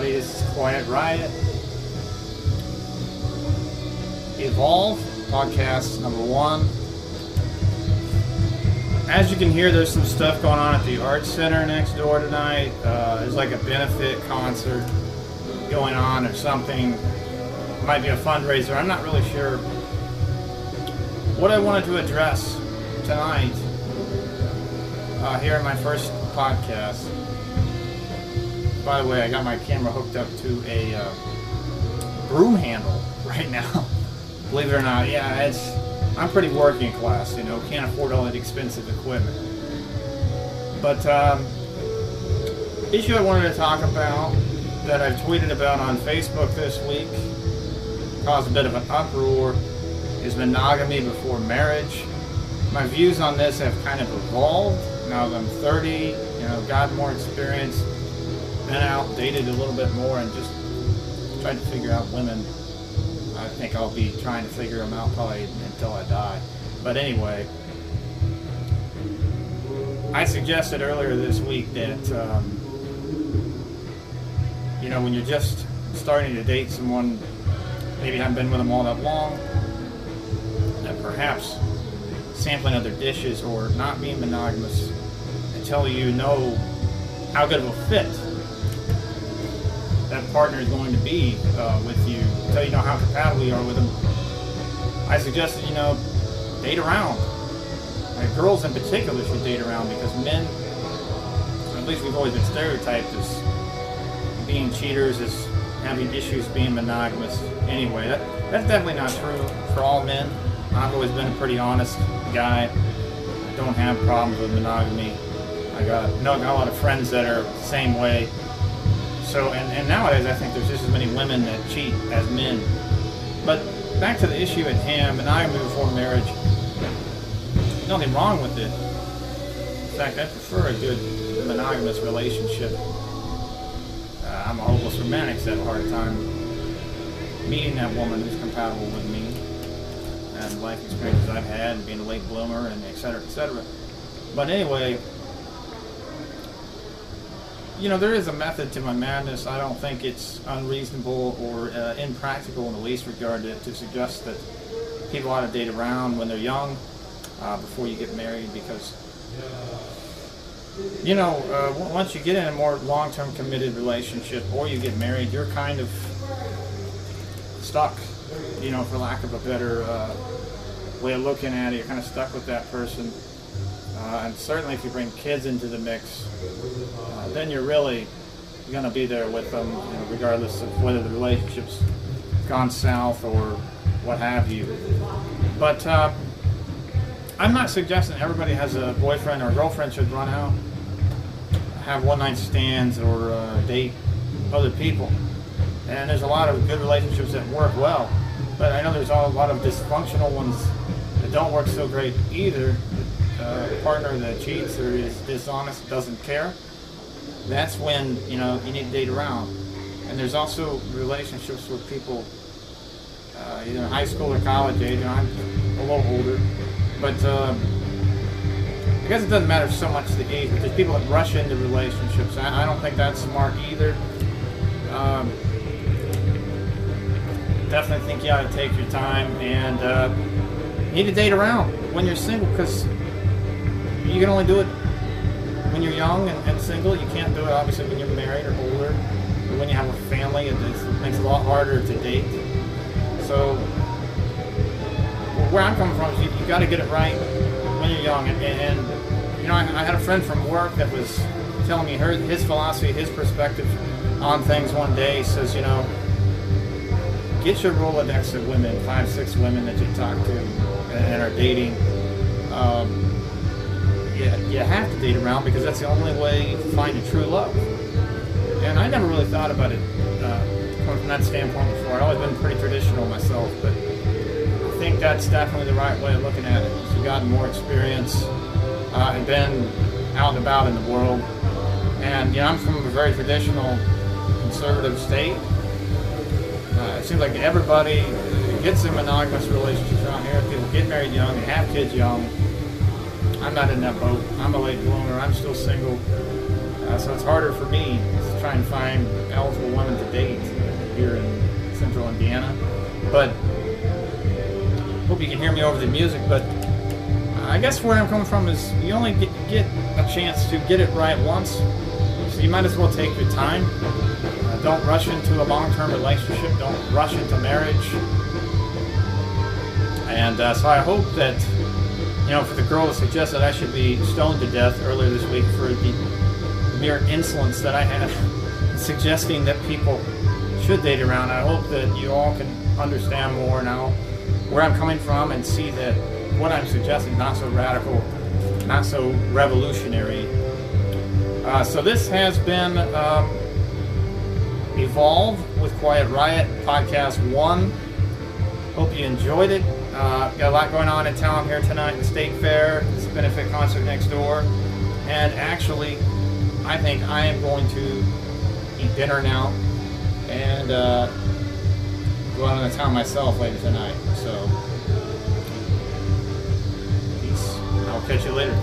everybody. This is Quiet Riot. Evolve, podcast number 1. As you can hear, there's some stuff going on at the Arts Center next door tonight. There's like a benefit concert going on or something. It might be a fundraiser. I'm not really sure. What I wanted to address tonight here in my first podcast. By the way, I got my camera hooked up to a broom handle right now. Believe it or not, yeah, I'm pretty working class, you know, can't afford all that expensive equipment. But issue I wanted to talk about that I've tweeted about on Facebook this week, caused a bit of an uproar, is monogamy before marriage. My views on this have kind of evolved now that I'm 30, you know, got more experience, been out, dated a little bit more, and just tried to figure out women. I think I'll be trying to figure them out probably until I die. But anyway, I suggested earlier this week that, you know, when you're just starting to date someone, maybe haven't been with them all that long, that perhaps sampling other dishes or not being monogamous until you know how good of a fit that partner is going to be with you, until you know how compatible you are with them. I suggested, you know, date around. Like, girls in particular should date around, because men, at least we've always been stereotyped as being cheaters, as having issues being monogamous. Anyway, that's definitely not true for all men. I've always been a pretty honest guy. I don't have problems with monogamy. I got a lot of friends that are the same way. So, and nowadays I think there's just as many women that cheat as men. But back to the issue at hand, monogamy before marriage. Nothing wrong with it. In fact, I prefer a good monogamous relationship. I'm a hopeless romantic, so I have a hard time meeting that woman who's compatible with me and life experiences I've had and being a late bloomer and et cetera, et cetera. But anyway, you know, there is a method to my madness. I don't think it's unreasonable or impractical in the least regard to suggest that people ought to date around when they're young before you get married, because, you know, once you get in a more long-term committed relationship or you get married, you're kind of stuck, you know, for lack of a better way of looking at it. You're kind of stuck with that person. And certainly if you bring kids into the mix, then you're really going to be there with them, you know, regardless of whether the relationship's gone south or what have you. But I'm not suggesting everybody has a boyfriend or a girlfriend should run out, have one-night stands, or date other people. And there's a lot of good relationships that work well, but I know there's a lot of dysfunctional ones that don't work so great either. A partner that cheats or is dishonest, doesn't care, that's when, you know, you need to date around. And there's also relationships with people either high school or college age. You know, I'm a little older, but I guess it doesn't matter so much the age, but there's people that rush into relationships. I don't think that's smart either. Definitely think you ought to take your time and you need to date around when you're single, because you can only do it when you're young and single. You can't do it, obviously, when you're married or older. But when you have a family, it makes it a lot harder to date. So, where I'm coming from is you got to get it right when you're young. And you know, I had a friend from work that was telling me his philosophy, his perspective on things one day. He says, you know, get your Rolodex of women, 5-6 women that you talk to and are dating. You have to date around, because that's the only way to find a true love. And I never really thought about it coming from that standpoint before. I've always been pretty traditional myself, but I think that's definitely the right way of looking at it. As you've gotten more experience and been out and about in the world. And, you know, I'm from a very traditional conservative state. It seems like everybody gets in monogamous relationships around here. People get married young, they have kids young. I'm not in that boat. I'm a late bloomer. I'm still single. So it's harder for me to try and find eligible women to date here in central Indiana. But hope you can hear me over the music. But I guess where I'm coming from is you only get a chance to get it right once, so you might as well take your time. Don't rush into a long-term relationship. Don't rush into marriage. And so I hope that, for the girl that suggested I should be stoned to death earlier this week for the mere insolence that I had suggesting that people should date around, I hope that you all can understand more now where I'm coming from and see that what I'm suggesting is not so radical, not so revolutionary. So this has been Evolve with Quiet Riot, podcast 1. Hope you enjoyed it. Got a lot going on in town here tonight, the State Fair, this benefit concert next door. And actually, I think I am going to eat dinner now and go out into town myself later tonight. So, peace. I'll catch you later.